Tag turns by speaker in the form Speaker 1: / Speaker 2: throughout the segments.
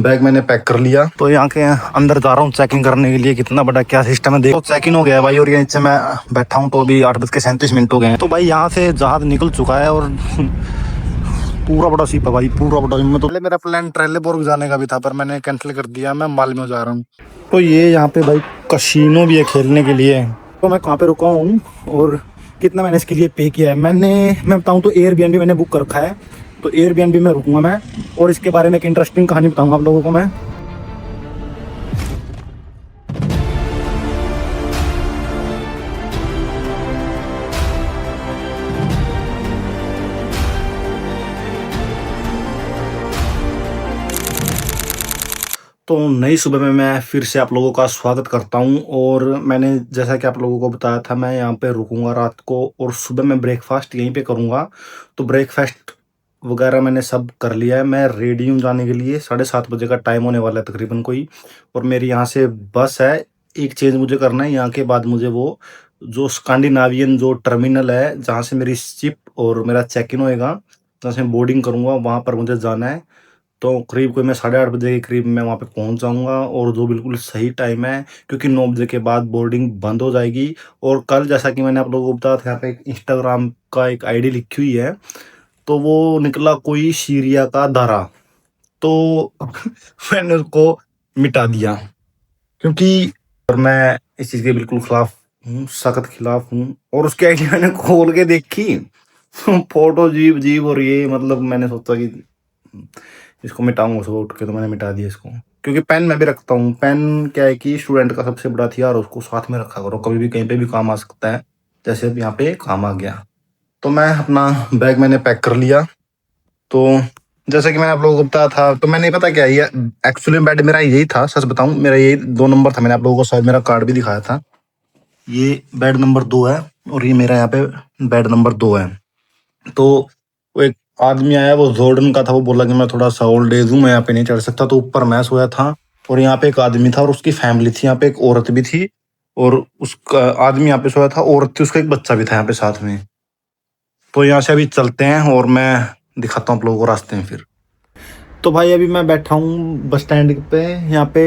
Speaker 1: Bag मैंने pack कर लिया, तो यहाँ के अंदर जा रहा हूँ चेकिंग करने के लिए। कितना बड़ा क्या सिस्टम है देखो। चेकिंग हो गया है भाई, और ये नीचे मैं बैठा हूँ तो अभी 8:37 हो गए हैं। तो भाई यहाँ से जहाज निकल चुका है और पूरा बड़ा शिप है भाई, पूरा बड़ा। मैं तो पहले मेरा प्लान ट्रेलेबोर्ग जाने का भी था, पर मैंने कैंसिल कर दिया। मैं मालदीव जा रहा हूँ। तो ये यहाँ पे भाई कसिनो भी है खेलने के लिए। तो मैं कहाँ पे रुका हूँ और कितना मैंने इसके लिए पे किया है, मैं बताऊँ तो एयरबीएनबी मैंने बुक कर रखा है। तो एयरबीएनबी में रुकूंगा मैं, और इसके बारे में एक इंटरेस्टिंग कहानी बताऊंगा आप लोगों को मैं। तो नई सुबह में मैं फिर से आप लोगों का स्वागत करता हूं। और मैंने जैसा कि आप लोगों को बताया था, मैं यहाँ पे रुकूंगा रात को और सुबह मैं ब्रेकफास्ट यहीं पे करूंगा। तो ब्रेकफास्ट वगैरह मैंने सब कर लिया है। मैं रेडी हूँ जाने के लिए। 7:30 बजे का टाइम होने वाला है तकरीबन कोई। और मेरी यहाँ से बस है, एक चेंज मुझे करना है। यहाँ के बाद मुझे वो जो स्कैंडिनेवियन जो टर्मिनल है जहाँ से मेरी शिप और मेरा चेक इन होएगा, जहाँ से मैं बोर्डिंग करूँगा, वहाँ पर मुझे जाना है। तो करीब कोई मैं 8:30 बजे के करीब मैं वहाँ पे पहुँच जाऊँगा, और जो बिल्कुल सही टाइम है, क्योंकि 9 बजे के बाद बोर्डिंग बंद हो जाएगी। और कल जैसा कि मैंने आप लोगों को बताया था, यहाँ पे एक इंस्टाग्राम का एक आईडी लिखी हुई है, तो वो निकला कोई सीरिया का दारा। तो मैंने उसको मिटा दिया, क्योंकि और मैं इस चीज़ के बिल्कुल खिलाफ हूँ, सख्त खिलाफ हूँ। और उसकी आईडी मैंने खोल के देखी, फोटो जीव जीव, और ये मतलब मैंने सोचा कि इसको मिटाऊंगा सुबह उठ के। तो मैंने मिटा दिया इसको, क्योंकि पेन मैं भी रखता हूँ। पेन क्या है कि स्टूडेंट का सबसे बड़ा हथियार, उसको साथ में रखा करो, कभी भी कहीं पे भी काम आ सकता है। जैसे अब यहाँ पे काम आ गया। तो मैं अपना बैग मैंने पैक कर लिया। तो जैसे कि मैंने आप लोगों को बताया था, तो मैंने पता क्या, ये एक्चुअली बेड मेरा यही था। सच बताऊं, मेरा यही 2 नंबर था। मैंने आप लोगों को शायद मेरा कार्ड भी दिखाया था। ये बेड नंबर 2 है, और ये मेरा यहाँ पे बेड नंबर 2 है। तो वो एक आदमी आया, वो जॉर्डन का था। वो बोला कि मैं थोड़ा सा ओल्ड एज हूँ, मैं यहाँ पे नहीं चढ़ सकता। तो ऊपर मैं सोया था, और यहाँ पे एक आदमी था और उसकी फैमिली थी। यहाँ पे एक औरत भी थी, और उसका आदमी यहाँ पे सोया था, औरत थी, उसका एक बच्चा भी था यहाँ पे साथ में। तो यहाँ से अभी चलते हैं और मैं दिखाता हूँ आप लोगों को रास्ते में फिर। तो भाई अभी मैं बैठा हूँ बस स्टैंड पे। यहाँ पे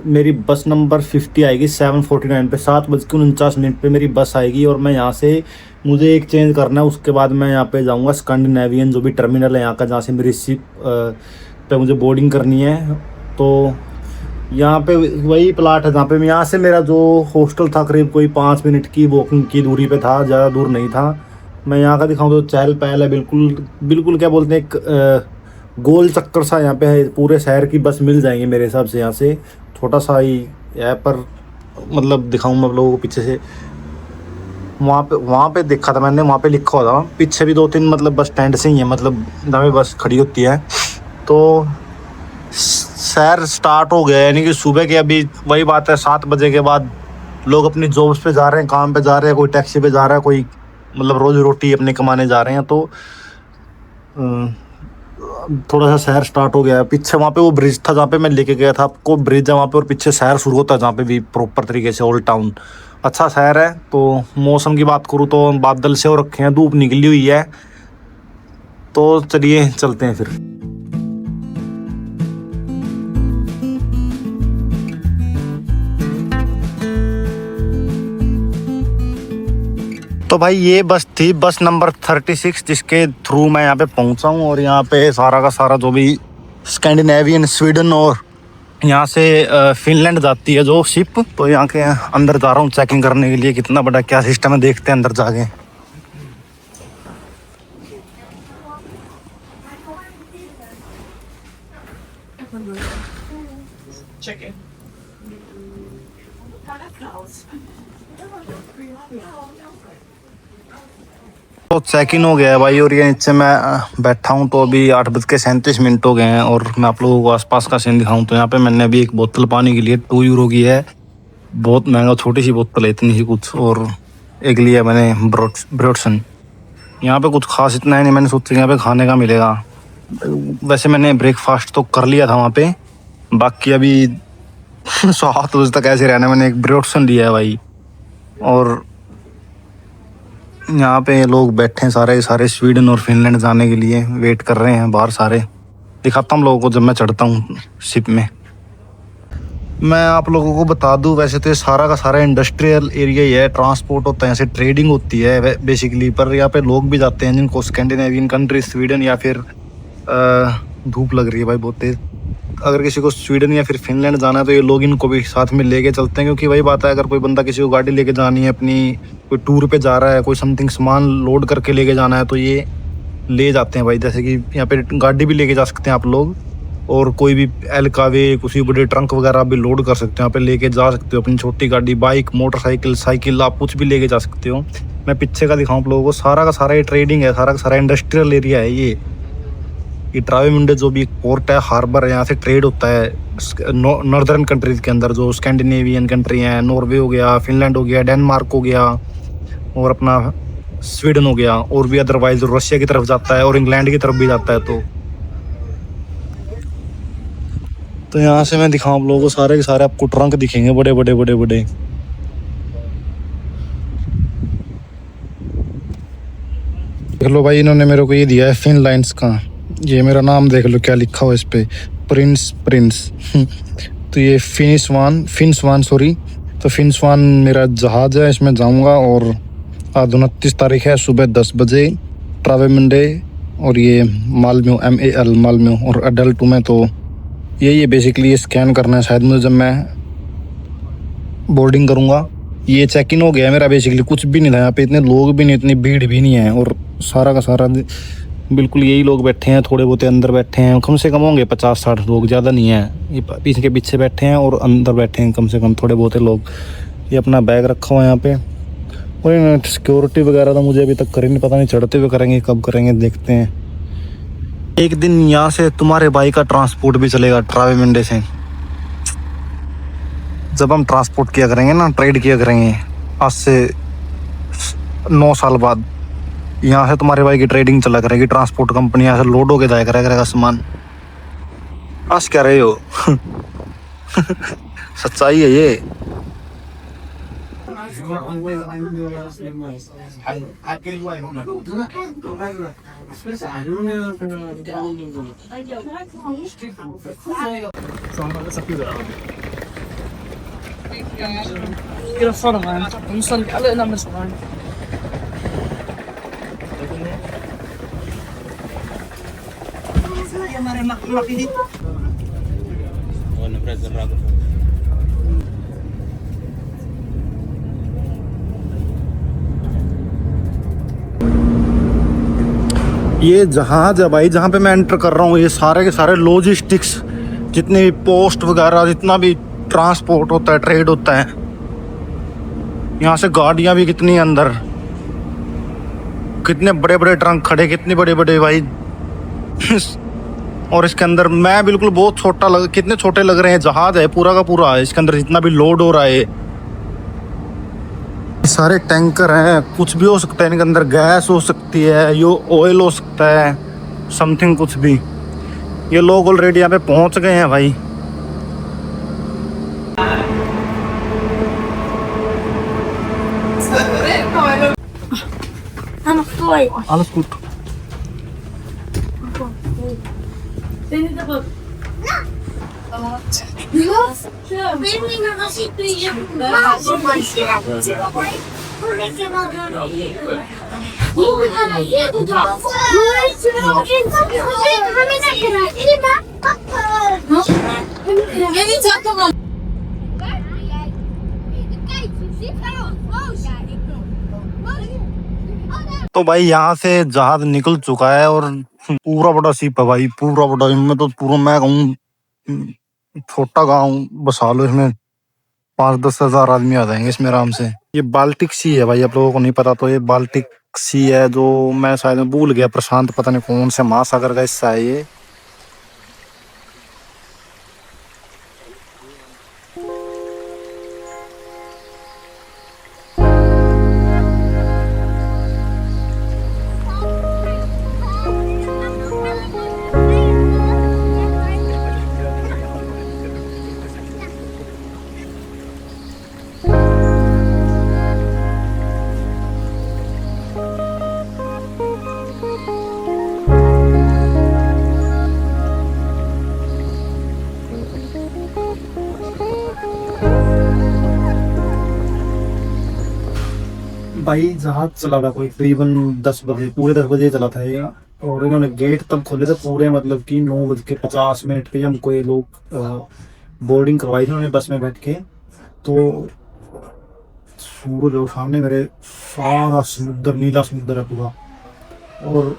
Speaker 1: मेरी बस नंबर 50 आएगी 7:49 पे। 7:49 पे मेरी बस आएगी, और मैं यहाँ से मुझे एक चेंज करना है। उसके बाद मैं यहाँ पे जाऊँगा स्कैंडिनेवियन जो भी टर्मिनल है यहाँ का, जहाँ से मेरी शिप पे मुझे बोर्डिंग करनी है। तो यहाँ पे वही प्लाट है जहाँ पे मैं, यहाँ से मेरा जो हॉस्टल था करीब कोई 5 मिनट की वॉकिंग की दूरी पे था, ज़्यादा दूर नहीं था। मैं यहाँ का दिखाऊँ तो चहल पहल है बिल्कुल। बिल्कुल क्या बोलते हैं, एक गोल चक्कर सा यहाँ पे है। पूरे शहर की बस मिल जाएंगी मेरे हिसाब से यहाँ से। छोटा सा ही है, पर मतलब दिखाऊँ मैं आप लोगों को पीछे से। वहाँ पे देखा था मैंने, वहाँ पे लिखा हुआ था। पीछे भी 2-3 मतलब बस स्टैंड से ही है, मतलब जहाँ पे बस खड़ी होती है। तो शहर स्टार्ट हो गया, यानी कि सुबह के अभी वही बात है, 7 बजे के बाद लोग अपनी जॉब्स पे जा रहे हैं, काम पे जा रहे हैं, कोई टैक्सी पे जा रहा है, कोई मतलब रोजी रोटी अपने कमाने जा रहे हैं। तो थोड़ा सा शहर स्टार्ट हो गया है। पीछे वहाँ पे वो ब्रिज था जहाँ पे मैं लेके गया था आपको, ब्रिज है वहाँ पे, और पीछे शहर शुरू होता है जहाँ पे भी प्रॉपर तरीके से ओल्ड टाउन। अच्छा शहर है। तो मौसम की बात करूँ तो बादल से हो रखे हैं, धूप निकली हुई है। तो चलिए चलते हैं फिर। तो भाई ये बस थी बस नंबर 36, जिसके थ्रू मैं यहाँ पे पहुँचा हूँ। और यहाँ पे सारा का सारा जो भी स्कैंडिनेवियन, स्वीडन और यहाँ से फिनलैंड जाती है जो शिप। तो यहाँ के अंदर जा रहा हूँ चेकिंग करने के लिए। कितना बड़ा क्या सिस्टम है देखते हैं अंदर जाके। तो चेक इन हो गया है भाई, और ये नीचे मैं बैठा हूँ। तो अभी 8:37 हो गए हैं, और मैं आप लोगों को आसपास का सीन दिखाऊँ तो यहाँ पे मैंने अभी एक बोतल पानी के लिए 2 यूरो की है। बहुत महंगा, छोटी सी बोतल है, इतनी ही कुछ। और एक लिया मैंने ब्रोडसन। यहाँ पे कुछ खास इतना है नहीं, मैंने सोचा यहाँ पे खाने का मिलेगा। वैसे मैंने ब्रेकफास्ट तो कर लिया था वहाँ पे, बाकी अभी 7 बजे तक ऐसे रहना। मैंने एक ब्रोडसन लिया है भाई, और यहाँ पे लोग बैठे हैं सारे सारे स्वीडन और फिनलैंड जाने के लिए, वेट कर रहे हैं बाहर सारे। दिखाता हूँ लोगों को जब मैं चढ़ता हूँ शिप में। मैं आप लोगों को बता दूं, वैसे तो ये सारा का सारा इंडस्ट्रियल एरिया ही है, ट्रांसपोर्ट होता है, ऐसे ट्रेडिंग होती है बेसिकली। पर यहाँ पे लोग भी जाते हैं जिनको स्कैंडिनेवियन कंट्री, स्वीडन या फिर धूप लग रही है भाई बहुत तेज। अगर किसी को स्वीडन या फिर फिनलैंड जाना है तो ये लोग इनको भी साथ में लेके चलते हैं, क्योंकि वही बात है, अगर कोई बंदा किसी को गाड़ी लेके जानी है अपनी, कोई टूर पे जा रहा है, कोई समथिंग सामान लोड करके लेके जाना है तो ये ले जाते हैं भाई। जैसे कि यहाँ पे गाड़ी भी लेके जा सकते हैं आप लोग, और कोई भी एलकावे, कुछ भी बड़े ट्रंक वगैरह आप भी लोड कर सकते हो, यहाँ पे लेके जा सकते हो अपनी छोटी गाड़ी, बाइक, मोटरसाइकिल, साइकिल, आप कुछ भी लेके जा सकते हो। मैं पीछे का दिखाऊं आप लोगों को, सारा का सारा ये ट्रेडिंग है, सारा का सारा इंडस्ट्रियल एरिया है ये ट्रावेमुंडे जो भी एक पोर्ट है, हार्बर है, यहाँ से ट्रेड होता है नॉर्दर्न कंट्रीज के अंदर, जो स्कैंडिनेवियन कंट्री हैं, नॉर्वे हो गया, फिनलैंड हो गया, डेनमार्क हो गया, और अपना स्वीडन हो गया, और भी अदरवाइज रशिया की तरफ जाता है और इंग्लैंड की तरफ भी जाता है। तो यहाँ से मैं दिखाऊं आप लोगों को, सारे के सारे आपको ट्रंक दिखेंगे, बड़े बड़े बड़े बड़े। देख लो भाई, इन्होंने मेरे को ये दिया है फिनलाइंस का, ये मेरा नाम देख लो क्या लिखा हुआ इस पे, प्रिंस। तो ये फिनस्वान सॉरी। तो फिनस्वान मेरा जहाज है, इसमें जाऊंगा, और आज 29 तारीख है, सुबह 10 बजे ट्रावेमुंडे, और ये मालम्यो MAL मालम्यो, और अडल्ट में तो ये बेसिकली ये स्कैन करना है शायद मुझे जब मैं बोर्डिंग करूँगा। ये चेक इन हो गया है मेरा, बेसिकली कुछ भी नहीं था यहाँ पे, इतने लोग भी नहीं, इतनी भीड़ भी नहीं है, और सारा का सारा बिल्कुल यही लोग बैठे हैं, थोड़े बहुत अंदर बैठे हैं, कम से कम होंगे 50-60 लोग, ज़्यादा नहीं है। ये पीछे के पीछे बैठे हैं और अंदर बैठे हैं कम से कम थोड़े बहुत लोग। ये अपना बैग रखा हुआ है यहाँ पे, और सिक्योरिटी वगैरह तो मुझे अभी तक करेंगे, पता नहीं चढ़ते हुए करेंगे, कब करेंगे देखते हैं। एक दिन यहाँ से तुम्हारे भाई का ट्रांसपोर्ट भी चलेगा ट्रावेमुंडे से, जब हम ट्रांसपोर्ट किया करेंगे ना, ट्रेड किया करेंगे आज से 9 साल बाद, यहाँ से तुम्हारे भाई की ट्रेडिंग चला करेगी, ट्रांसपोर्ट कंपनी यहाँ से लोड होके जाया करेगा सामान। हंस क्या रहे हो? सच्चाई है ये।
Speaker 2: Ihre Vordermann. Wir müssen dann alle in der Mitte rein.
Speaker 1: ये जहाज है भाई, जहाँ पे मैं एंटर कर रहा हूँ, ये सारे के सारे लॉजिस्टिक्स, जितने भी पोस्ट वगैरह, जितना भी ट्रांसपोर्ट होता है, ट्रेड होता है, यहाँ से गाड़ियाँ भी कितनी अंदर, कितने बड़े बड़े ट्रंक खड़े, कितने बड़े बड़े भाई। और इसके अंदर मैं बिल्कुल बहुत छोटा कितने छोटे लग रहे हैं, जहाज है पूरा का पूरा, इसके अंदर जितना भी लोड हो रहा है, सारे टैंकर हैं, कुछ भी हो सकता है इनके अंदर, गैस हो सकती है, यो ऑयल हो सकता है, समथिंग कुछ भी। ये लोग ऑलरेडी यहाँ पे पहुंच गए हैं भाई। Alles gut. तो भाई यहाँ से जहाज निकल चुका है, और पूरा बड़ा शिप है भाई, पूरा बड़ा। इनमें तो पूरा मैं कहूँ छोटा गांव बसा लो, इसमें 5-10 हजार आदमी आ जाएंगे इसमें आराम से। ये बाल्टिक सी है भाई, आप लोगों को नहीं पता तो ये बाल्टिक सी है, जो मैं शायद भूल गया, प्रशांत पता नहीं कौन से महासागर का हिस्सा है ये। भाई जहाज चला था कोई करीबन 10 बजे, पूरे 10 बजे चला था ये। और इन्होंने गेट तब खोले थे पूरे, मतलब कि 9:50 पे हमको ये लोग बोर्डिंग करवाई थी उन्होंने बस में बैठ के। तो सूरज और सामने मेरे सारा समुद्र, नीला समुद्र है पूरा। और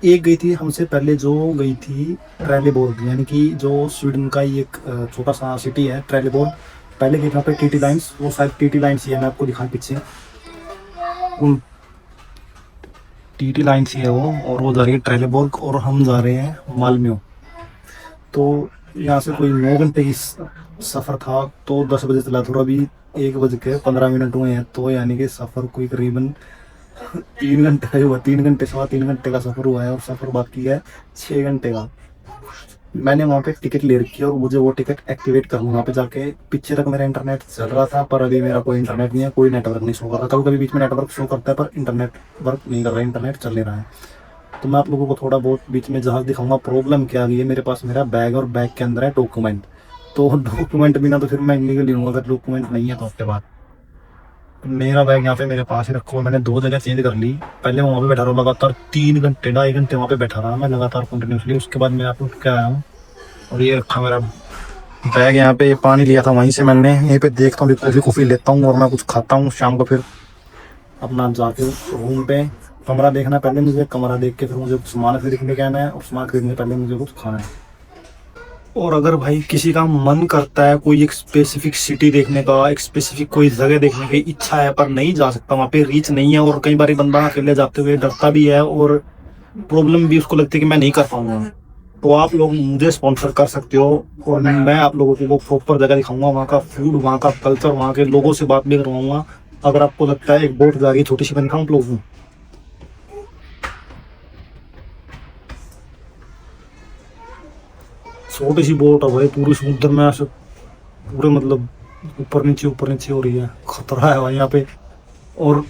Speaker 1: एक गई थी हमसे पहले, जो गई थी ट्रेलिबोर्ग, यानी कि जो स्वीडन का ही एक छोटा सा सिटी है ट्रेलिबोर्ग। पहले गई थी वहाँ पे टीटी लाइन्स, वो शायद टीटी लाइन्स ही है, मैं आपको दिखाऊं पीछे, उन टीटी लाइन्स ही है वो। और वो जा रही है ट्रेलिबोर्ग और हम जा रहे हैं मालम्यो। तो यहाँ से कोई 9 घंटे की सफ़र था, तो 10 बजे चला था और अभी 1:15 हुए हैं। तो यानी कि सफ़र कोई करीबन 3 घंटे का ही हुआ, 3 घंटे, 3.25 घंटे का सफ़र हुआ है। और सफ़र बाकी है 6 घंटे का। मैंने वहाँ पे टिकट ले रखी है और मुझे वो टिकट एक्टिवेट करना, वहाँ पे जाके। पीछे तक मेरा इंटरनेट चल रहा था, पर अभी मेरा कोई इंटरनेट नहीं है, कोई नेटवर्क नहीं शो कर रहा। कभी कभी बीच में नेटवर्क शो करता है पर इंटरनेट वर्क नहीं कर रहा है, इंटरनेट चल नहीं रहा है। तो मैं आप लोगों को थोड़ा बहुत बीच में जहाज दिखाऊंगा। प्रॉब्लम क्या आ गई है, मेरे पास मेरा बैग और बैग के अंदर है डॉक्यूमेंट। तो डॉक्यूमेंट बिना तो फिर मैं इलीगल ही हूँ, अगर डॉक्यूमेंट नहीं है तो उसके बाद। मेरा बैग यहाँ पे मेरे पास ही रखो। मैंने 2 जगह चेंज कर ली। पहले वहाँ पे बैठा रहा लगातार 3 घंटे, 2.5 घंटे वहाँ पे बैठा रहा मैं लगातार कंटिन्यूसली। उसके बाद मैं आप उठ के आया हूँ और ये रखा मेरा बैग यहाँ पे। पानी लिया था वहीं से मैंने, यहीं पे देखता हूँ, कॉफ़ी कॉफ़ी लेता हूँ और मैं कुछ खाता हूँ। शाम को फिर अपना जाके रूम पे कमरा देखना, पहले मुझे कमरा देख के फिर मुझे सामान खरीदने के आना है, और सामान खरीदने पहले मुझे कुछ खाना है। और अगर भाई किसी का मन करता है कोई एक स्पेसिफिक सिटी देखने का, एक स्पेसिफिक कोई जगह देखने की इच्छा है पर नहीं जा सकता, वहाँ पे रीच नहीं है, और कई बार बंदा अकेले जाते हुए डरता भी है और प्रॉब्लम भी उसको लगती है कि मैं नहीं कर पाऊंगा, तो आप लोग मुझे स्पॉन्सर कर सकते हो। और मैं आप लोगों को वो प्रॉपर जगह दिखाऊंगा, वहाँ का फूड, वहाँ का कल्चर, वहाँ के लोगों से बात भी करवाऊंगा। अगर आपको लगता है एक बोट जा रही है छोटी सी, मैं दिखाऊं आप लोगों को। छोटी सी बोट है भाई, पूरी समुद्र में ऐसे पूरे, मतलब ऊपर नीचे हो रही है। खतरा है भाई यहाँ पे। और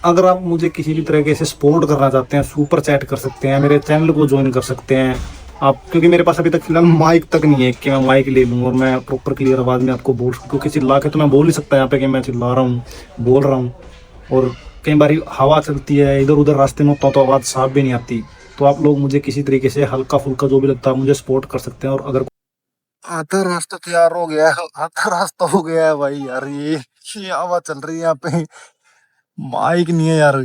Speaker 1: अगर आप मुझे किसी भी तरीके से सपोर्ट करना चाहते हैं, सुपर चैट कर सकते हैं, मेरे चैनल को ज्वाइन कर सकते हैं आप। क्योंकि मेरे पास अभी तक फिलहाल माइक तक नहीं है कि मैं माइक ले लूँ और मैं प्रॉपर क्लियर आवाज़ में आपको बोल सकूँ। क्योंकि चिल्ला के तो मैं बोल नहीं सकता यहाँ पे कि मैं चिल्ला रहा हूँ, बोल रहा हूँ। और कई बार हवा चलती है, इधर उधर रास्ते में होता हूँ तो आवाज़ साफ भी नहीं आती। तो आप लोग मुझे किसी तरीके से हल्का फुल्का जो भी लगता है मुझे सपोर्ट कर सकते हैं। और अगर आधा रास्ता तैयार हो गया है, आधा रास्ता हो गया है भाई यार, ये हवा चल रही है यहाँ पे, माइक नहीं है यार।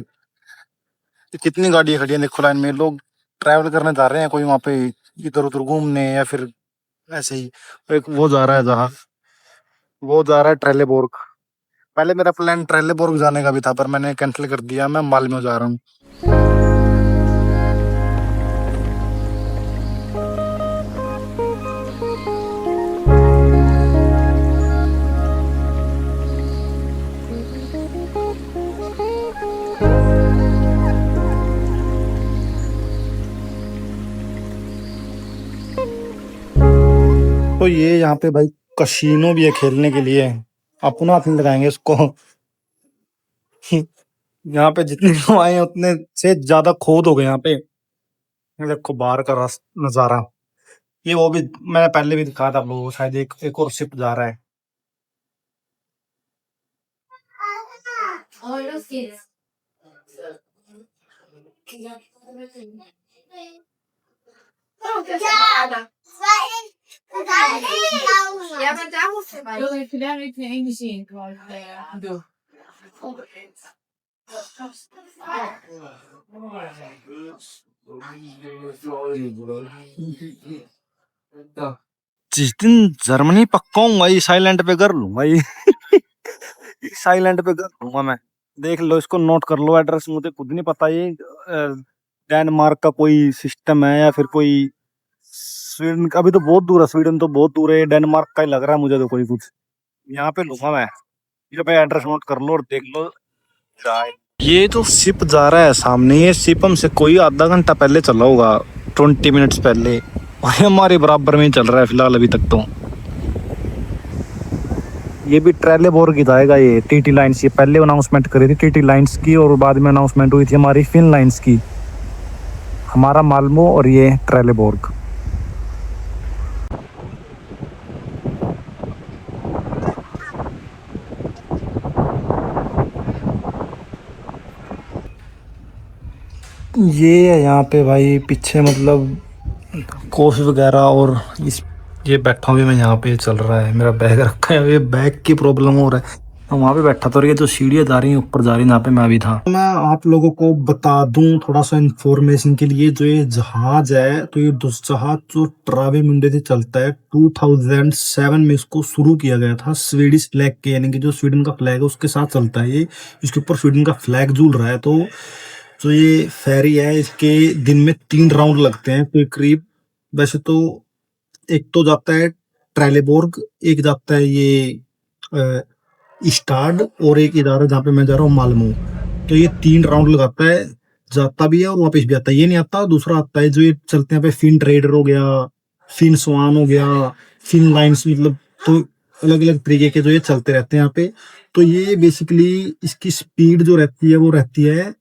Speaker 1: कितनी गाड़ियां खड़ी हैं देखो लाइन में, लोग ट्रैवल करने जा रहे हैं, कोई वहां पे इधर उधर घूमने या फिर ऐसे ही। एक वो जा रहा है जहाज, वो जा रहा है ट्रेलेबोर्ग। पहले मेरा प्लान ट्रेलेबोर्ग जाने का भी था पर मैंने कैंसिल कर दिया, मैं मालमेो जा रहा हूँ। तो ये यहाँ पे भाई कसिनो भी है खेलने के लिए, अपना हाथ नहीं लगाएंगे इसको। यहाँ पे जितने लोग आए हैं उतने से ज्यादा खोद हो गए यहाँ पे। ये देखो बाहर का नजारा, ये वो भी मैंने पहले भी दिखाया था आप लोगों को शायद, एक और शिप जा रहा है।
Speaker 2: Ja, maar daar hoeft je bij. Wil je daar niet meer in zien? Gewoon doe.
Speaker 1: जिस दिन जर्मनी पक्का हूँ इस आइलैंड पे कर लूंगा ये। इस आइलैंड पे कर लूंगा मैं। देख लो, इसको नोट कर लो, एड्रेस मुझे खुद नहीं पता। ये डेनमार्क का कोई सिस्टम है या फिर कोई स्वीडन का, अभी तो बहुत दूर है, स्वीडन तो बहुत दूर है, डेनमार्क का ही लग रहा है मुझे तो कोई कुछ। यहाँ पे लूंगा मैं, ये भाई एड्रेस नोट कर लो और देख लो। ये जो शिप जा रहा है सामने, ये शिप हमसे कोई आधा घंटा पहले चला होगा, 20 मिनट्स पहले, और ये हमारे बराबर में ही चल रहा है फिलहाल अभी तक। तो ये भी ट्रेलेबोर्ग की जाएगा, ये टीटी लाइन्स। ये पहले अनाउंसमेंट करी थी टीटी लाइन्स की और बाद में अनाउंसमेंट हुई थी हमारी फिन लाइन्स की। हमारा मालमो और ये ट्रेलेबोर्ग। ये है यहाँ पे भाई पीछे मतलब कॉफी वगैरह और इस ये बैठा हूँ भी मैं यहाँ पे चल रहा है मेरा बैग रखा है ये बैग की प्रॉब्लम हो रहा है तो वहाँ पे बैठा तो ये जो सीढ़ियाँ जा रही हैं ऊपर जा रही हैं जहाँ पे मैं अभी था मैं आप लोगों को बता दूं थोड़ा सा इंफॉर्मेशन के लिए जो ये जहाज है तो ये जहाज जो ट्रावेमुंडे से चलता है 2007 में इसको शुरू किया गया था स्वीडिश फ्लैग के यानी कि जो स्वीडन का फ्लैग है उसके साथ चलता है ये इसके ऊपर स्वीडन का फ्लैग झूल रहा है तो जो ये फेरी है इसके दिन में 3 राउंड लगते हैं तो करीब वैसे तो एक तो जाता है ट्रेलेबोर्ग एक जाता है ये स्टाड और एक इधर जहाँ पे मैं जा रहा हूँ मालमो तो ये 3 राउंड लगाता है जाता भी है और वापस भी आता है ये नहीं आता दूसरा आता है जो ये चलते हैं पे फिन ट्रेडर हो गया फिन स्वान हो गया फिन लाइन्स मतलब तो अलग अलग तरीके के जो ये चलते रहते हैं यहाँ पे तो ये बेसिकली इसकी स्पीड जो रहती है वो रहती है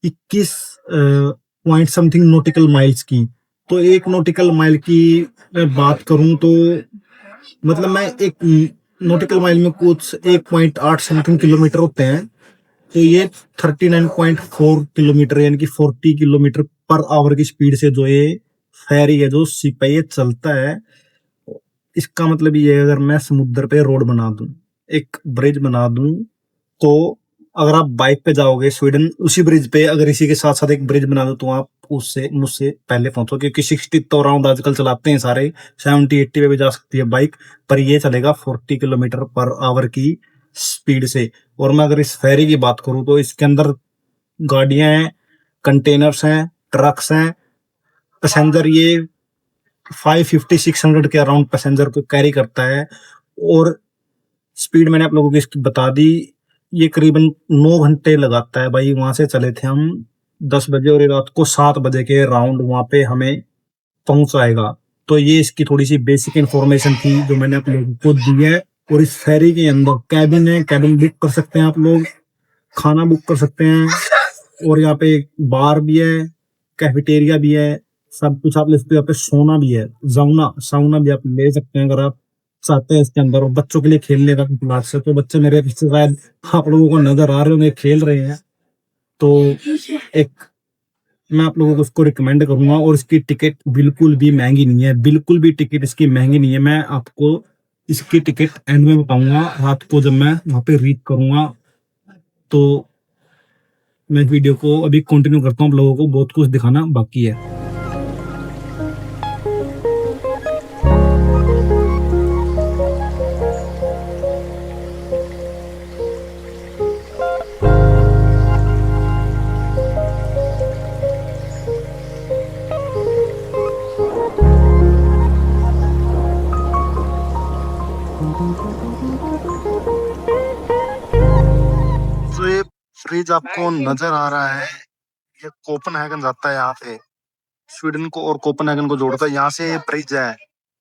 Speaker 1: 21 पॉइंट समथिंग नॉटिकल माइल्स की तो एक नॉटिकल माइल की मैं बात करूं तो मतलब मैं एक नॉटिकल माइल में कुछ 1.8 समथिंग किलोमीटर होते हैं तो ये 39.4 किलोमीटर यानी कि 40 किलोमीटर पर आवर की स्पीड से जो ये फेरी है जो सिपाही है चलता है इसका मतलब ये है अगर मैं समुद्र पे रोड बना दूं एक ब्रिज बना दूं तो अगर आप बाइक पे जाओगे स्वीडन उसी ब्रिज पे अगर इसी के साथ साथ एक ब्रिज बना दो तो आप उससे मुझसे पहले पहुंचो क्योंकि 60 तो राउंड आजकल चलाते हैं सारे 70-80 पे भी जा सकती है बाइक पर ये चलेगा 40 किलोमीटर पर आवर की स्पीड से और मैं अगर इस फेरी की बात करूं तो इसके अंदर गाड़ियां हैं कंटेनर्स हैं ट्रक्स हैं पैसेंजर ये 550-600 के अराउंड पैसेंजर को कैरी करता है और स्पीड मैंने आप लोगों को इसकी बता दी ये करीबन 9 घंटे लगाता है भाई वहां से चले थे हम 10 बजे और ये रात को 7 बजे के राउंड वहां पे हमें पहुंचाएगा तो ये इसकी थोड़ी सी बेसिक इंफॉर्मेशन थी जो मैंने आप लोगों को दी है और इस फेरी के अंदर कैबिन है कैबिन बुक कर सकते हैं आप लोग खाना बुक कर सकते हैं और यहाँ पे बार भी है कैफेटेरिया भी है सब कुछ आप ले सकते हो यहाँ पे सोना भी है साउना साउना भी आप ले सकते हैं अगर आप चाहते हैं इसके अंदर और बच्चों के लिए खेलने का क्लास है तो बच्चे मेरे पीछे शायद आप लोगों को नजर आ रहे होंगे खेल रहे हैं तो एक मैं आप लोगों को उसको रिकमेंड करूंगा और इसकी टिकट बिल्कुल भी महंगी नहीं है बिल्कुल भी टिकट इसकी महंगी नहीं है मैं आपको इसकी टिकट एंड में बताऊंगा रात को जब मैं वहां पे रीच करूंगा तो मैं वीडियो को अभी कंटिन्यू करता हूँ आप लोगों को बहुत कुछ दिखाना बाकी है तो ये फ्रिज आपको नजर आ रहा है ये कोपनहेगन जाता है यहाँ पे स्वीडन को और कोपनहेगन को जोड़ता है यहाँ से ये ब्रिज है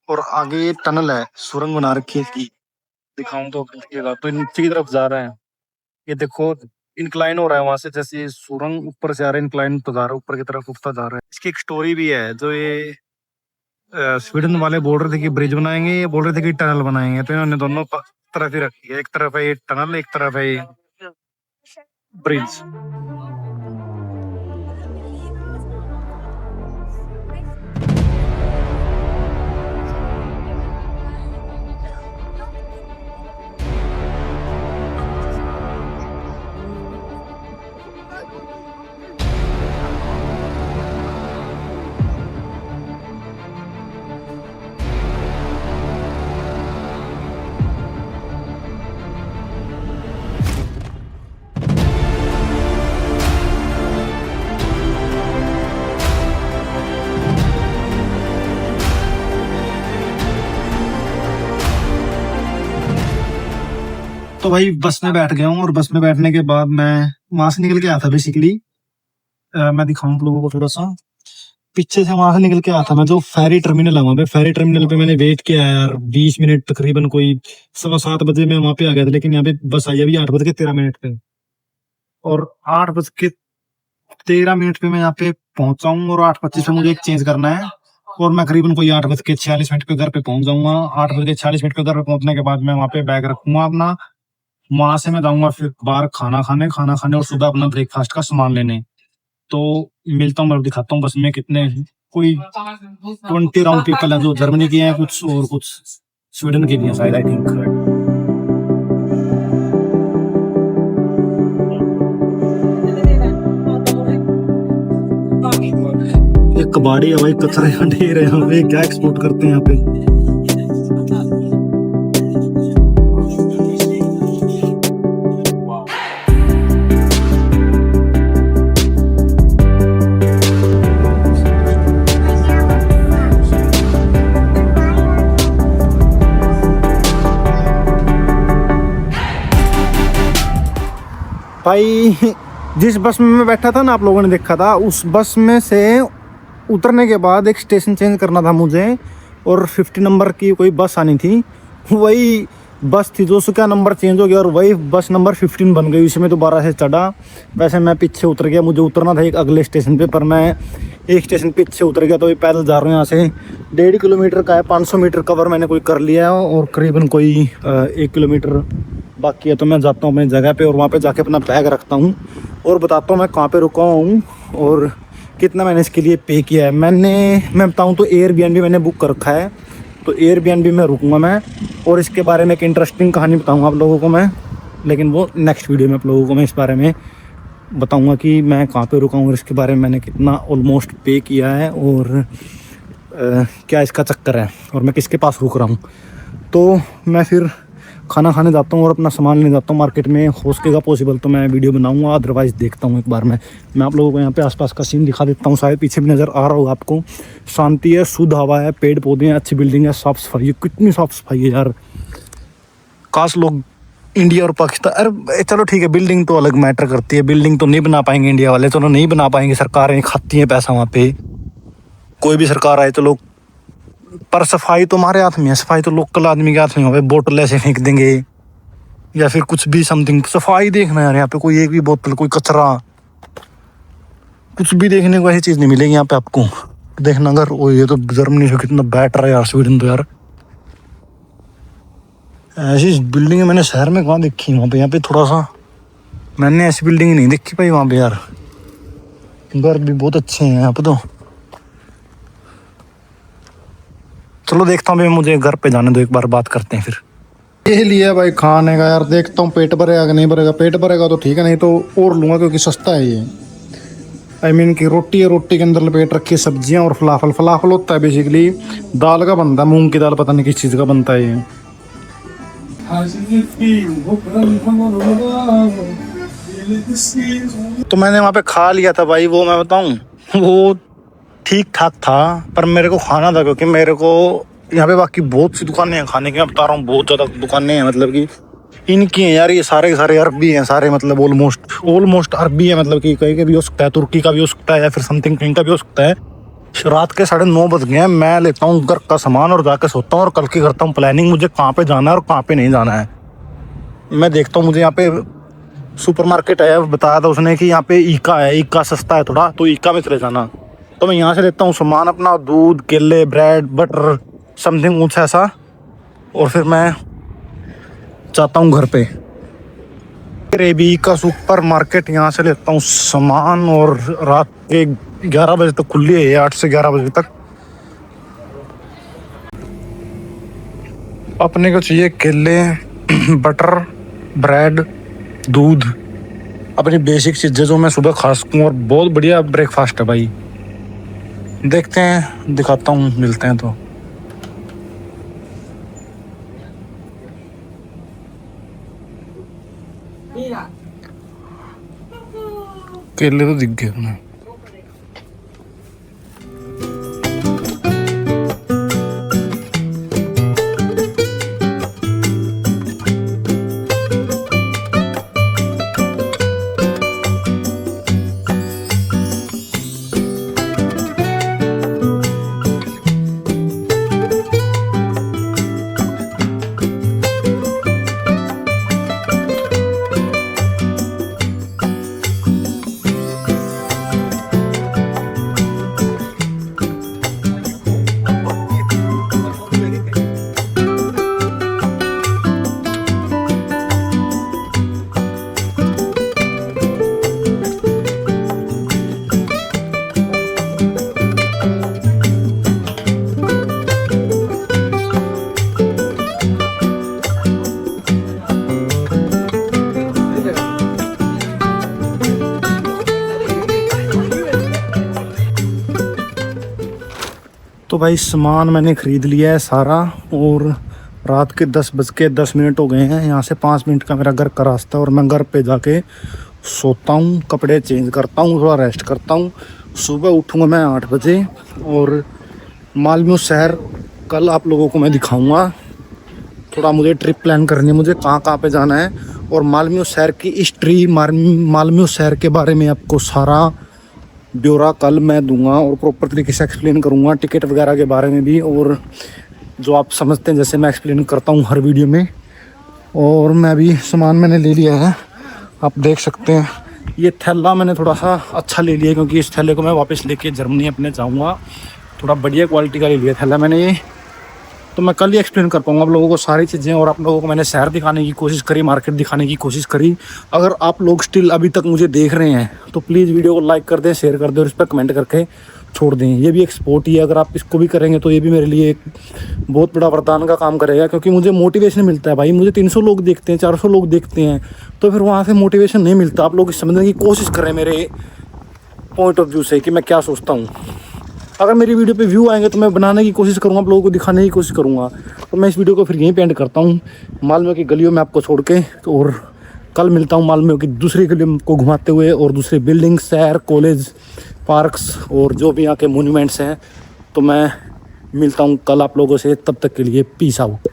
Speaker 1: और आगे ये टनल है सुरंग बना रखी है इसकी दिखाऊं तो देखिएगा तो नीचे की तरफ जा रहा है ये देखो इंक्लाइन हो रहा है वहां से जैसे ये सुरंग ऊपर से आ रहा है इंक्लाइन तो जा रहा है ऊपर की तरफ उठता जा रहा है इसकी एक स्टोरी भी है जो ये स्वीडन वाले बोल रहे थे कि ब्रिज बनाएंगे ये बोल रहे थे कि टनल बनाएंगे तो इन्होंने दोनों तरफ ही रखी है एक तरफ है ये टनल एक तरफ है ये ब्रिज तो भाई बस में बैठ गया हूँ और बस में बैठने के बाद मैं वहां से निकल के आया था बेसिकली मैं दिखाऊं आप लोगों को थोड़ा सा पीछे से वहां से निकल के आया था मैं जो फेरी टर्मिनल है वहां पे फेरी टर्मिनल पे मैंने वेट किया यार 20 मिनट तकरीबन कोई 7:15 में वहां पे आ गया था लेकिन यहाँ पे बस आई अभी 8:13 पे और 8:13 पे मैं यहाँ पे पहुंचा हूँ और 8:25 पे मुझे एक चेंज करना है और मैं करीबन कोई 8:46 पे घर पे पहुंच जाऊंगा 8:46 पे घर पे पहुंचने के बाद मैं वहां पे बैग रखूंगा अपना वहां से मैं जाऊंगा फिर बाहर खाना खाने और सुबह अपना ब्रेकफास्ट का सामान लेने तो मिलता हूँ, मैं दिखाता हूँ बस में कितने, कोई 20 राउंड पीपल है जो जर्मनी के हैं, कुछ और कुछ स्वीडन के भी हैं शायद, आई थिंक। ये कबाड़ी है भाई, कचरा यहाँ ढेर है, यहाँ पे क्या एक्सपोर्ट करते हैं यहाँ पे। भाई जिस बस में मैं बैठा था ना, आप लोगों ने देखा था, उस बस में से उतरने के बाद एक स्टेशन चेंज करना था मुझे, और 50 नंबर की कोई बस आनी थी, वही बस थी जो उसका नंबर चेंज हो गया और वही बस नंबर 15 बन गई, उसमें दोबारा से चढ़ा। वैसे मैं पीछे उतर गया, मुझे उतरना था एक अगले स्टेशन पे, पर मैं एक स्टेशन पीछे उतर गया। तो ये पैदल जा रहे हैं यहाँ से, 1.5 किलोमीटर का है, 500 मीटर कवर मैंने कोई कर लिया है और करीबन कोई 1 किलोमीटर बाकी है। तो मैं जाता हूँ अपनी जगह पे और वहाँ पे जाके अपना बैग रखता हूँ और बताता हूँ मैं कहाँ पे रुका हूँ और कितना मैंने इसके लिए पे किया है। मैं बताऊँ तो एयरबीएनबी मैंने बुक कर रखा है, तो एयरबीएनबी में रुकूँगा मैं, और इसके बारे में एक इंटरेस्टिंग कहानी बताऊँगा आप लोगों को मैं, लेकिन वो नेक्स्ट वीडियो में आप लोगों को मैं इस बारे में बताऊँगा कि मैं कहाँ पे रुका हूँ और इसके बारे में मैंने कितना ऑलमोस्ट पे किया है और क्या इसका चक्कर है और मैं किसके पास रुक रहा हूँ। तो मैं फिर खाना खाने जाता हूँ और अपना सामान लेने जाता हूँ मार्केट में। हो सकेगा पॉसिबल तो मैं वीडियो बनाऊंगा, अदरवाइज़ देखता हूँ एक बार मैं आप लोगों को यहाँ पे आसपास का सीन दिखा देता हूँ। शायद पीछे भी नज़र आ रहा होगा आपको, शांति है, शुद्ध हवा है, पेड़ पौधे हैं, अच्छी बिल्डिंग है, साफ़ सफाई है। कितनी साफ़ सफाई है यार, काश लोग इंडिया और पाकिस्तान, अरे चलो ठीक है, बिल्डिंग तो अलग मैटर करती है, बिल्डिंग तो नहीं बना पाएंगे इंडिया वाले, चलो नहीं बना पाएंगे, सरकारें खाती हैं पैसा वहाँ पे, कोई भी सरकार आए तो लोग, पर सफाई तो हमारे हाथ में है, सफाई तो लोकल आदमी के हाथ में है। बोतल ऐसे फेंक देंगे या फिर कुछ भी समथिंग, सफाई देखना यार, यहाँ पे कोई एक भी बोतल, कोई कचरा, कुछ भी देखने को ऐसी चीज़ नहीं मिलेगी यहाँ पे आपको। देखना अगर वो, ये तो जर्मनी से कितना बैठ रहा है यार, स्वीडन तो यार ऐसी बिल्डिंग मैंने शहर में कहाँ देखी, वहाँ पे यहाँ पे थोड़ा सा मैंने ऐसी बिल्डिंग नहीं देखी भाई वहाँ पे यार। घर भी बहुत अच्छे हैं यहाँ पे तो। चलो देखता हूँ, मुझे घर पे जाने दो, एक बार बात करते हैं फिर। ये लिया भाई खाने का यार, देखता हूँ पेट भरेगा कि नहीं भरेगा। पेट भरेगा तो ठीक है, नहीं तो और लूँगा क्योंकि सस्ता है ये। आई मीन कि रोटी है, रोटी के अंदर लपेट रखी है सब्जियाँ और फलाफल। फलाफल होता है बेसिकली दाल का बनता है, मूंग की दाल, पता नहीं किस चीज़ का बनता है ये। तो मैंने वहाँ पे खा लिया था भाई, वो मैं बताऊँ वो ठीक ठाक था, पर मेरे को खाना था क्योंकि मेरे को यहाँ पे बाकी बहुत सी दुकानें हैं खाने की, मैं बता रहा हूँ बहुत ज़्यादा दुकानें हैं, मतलब कि इनकी हैं यार, ये सारे के सारे अरबी हैं सारे, मतलब ऑलमोस्ट अरबी है, मतलब कि कहीं का भी हो सकता है, तुर्की का भी हो सकता है या फिर समथिंग कहीं का भी हो सकता है। रात के 9:30 बज गए हैं, मैं लेता हूँ घर का सामान और जाके सोता हूँ और कल की करता हूँ प्लानिंग, मुझे कहाँ पे जाना है और कहाँ पे नहीं जाना है। मैं देखता हूँ, मुझे यहाँ पे सुपरमार्केट है, बताया था उसने कि यहाँ पे ईका है, ईका सस्ता है थोड़ा, तो ईका में चले जाना। तो मैं यहाँ से लेता हूँ सामान अपना, दूध, केले, ब्रेड, बटर, समथिंग कुछ ऐसा, और फिर मैं जाता हूँ घर पे। रेबी का सुपर मार्केट, यहाँ से लेता हूँ सामान और रात के 11 बजे तक खुली है, 8 से 11 बजे तक। अपने को चाहिए केले, बटर, ब्रेड, दूध, अपनी बेसिक चीज़ें जो मैं सुबह खा सकूँ, और बहुत बढ़िया ब्रेकफास्ट है भाई। देखते हैं, दिखाता हूँ, मिलते हैं। तो केले तो दिख गए तुम्हें। भाई सामान मैंने ख़रीद लिया है सारा, और रात के 10:10 हो गए हैं। यहाँ से 5 मिनट का मेरा घर का रास्ता है, और मैं घर पे जाके सोता हूँ, कपड़े चेंज करता हूँ, थोड़ा रेस्ट करता हूँ। सुबह उठूँगा मैं 8 बजे, और मालम्यू शहर कल आप लोगों को मैं दिखाऊँगा। थोड़ा मुझे ट्रिप प्लान करनी है, मुझे कहाँ कहाँ पे जाना है, और मालम्यू शहर की हिस्ट्री, मालम्यू शहर के बारे में आपको सारा ब्यौरा कल मैं दूंगा, और प्रॉपर तरीके से एक्सप्लेन करूंगा, टिकट वगैरह के बारे में भी, और जो आप समझते हैं जैसे मैं एक्सप्लेन करता हूं हर वीडियो में। और मैं भी सामान मैंने ले लिया है, आप देख सकते हैं। ये थैला मैंने थोड़ा सा अच्छा ले लिया, क्योंकि इस थैले को मैं वापस लेके जर्मनी अपने जाऊँगा। थोड़ा बढ़िया क्वालिटी का ले लिया थैला मैंने ये, तो मैं कल ही एक्सप्लेन कर पाऊँगा आप लोगों को सारी चीज़ें। और आप लोगों को मैंने शहर दिखाने की कोशिश करी, मार्केट दिखाने की कोशिश करी। अगर आप लोग स्टिल अभी तक मुझे देख रहे हैं तो प्लीज़ वीडियो को लाइक कर दें, शेयर कर दें, और इस पर कमेंट करके छोड़ दें। ये भी एक सपोर्ट ही है, अगर आप इसको भी करेंगे तो ये भी मेरे लिए एक बहुत बड़ा वरदान का काम करेगा, क्योंकि मुझे मोटिवेशन मिलता है भाई। मुझे 300 लोग देखते हैं, 400 लोग देखते हैं, तो फिर वहाँ से मोटिवेशन नहीं मिलता। आप लोग समझने की कोशिश करें मेरे पॉइंट ऑफ व्यू से कि मैं क्या सोचता हूँ। अगर मेरी वीडियो पे व्यू आएंगे तो मैं बनाने की कोशिश करूँगा, आप लोगों को दिखाने की कोशिश करूँगा। तो मैं इस वीडियो को फिर यहीं पे एंड करता हूँ, मालम्यू की गलियों में आपको छोड़ के। और कल मिलता हूँ मालम्यू की दूसरी गलियों को घुमाते हुए, और दूसरे बिल्डिंग, शहर, कॉलेज, पार्क्स, और जो भी यहाँ के मोन्यूमेंट्स हैं। तो मैं मिलता हूँ कल आप लोगों से, तब तक के लिए पीस आउट।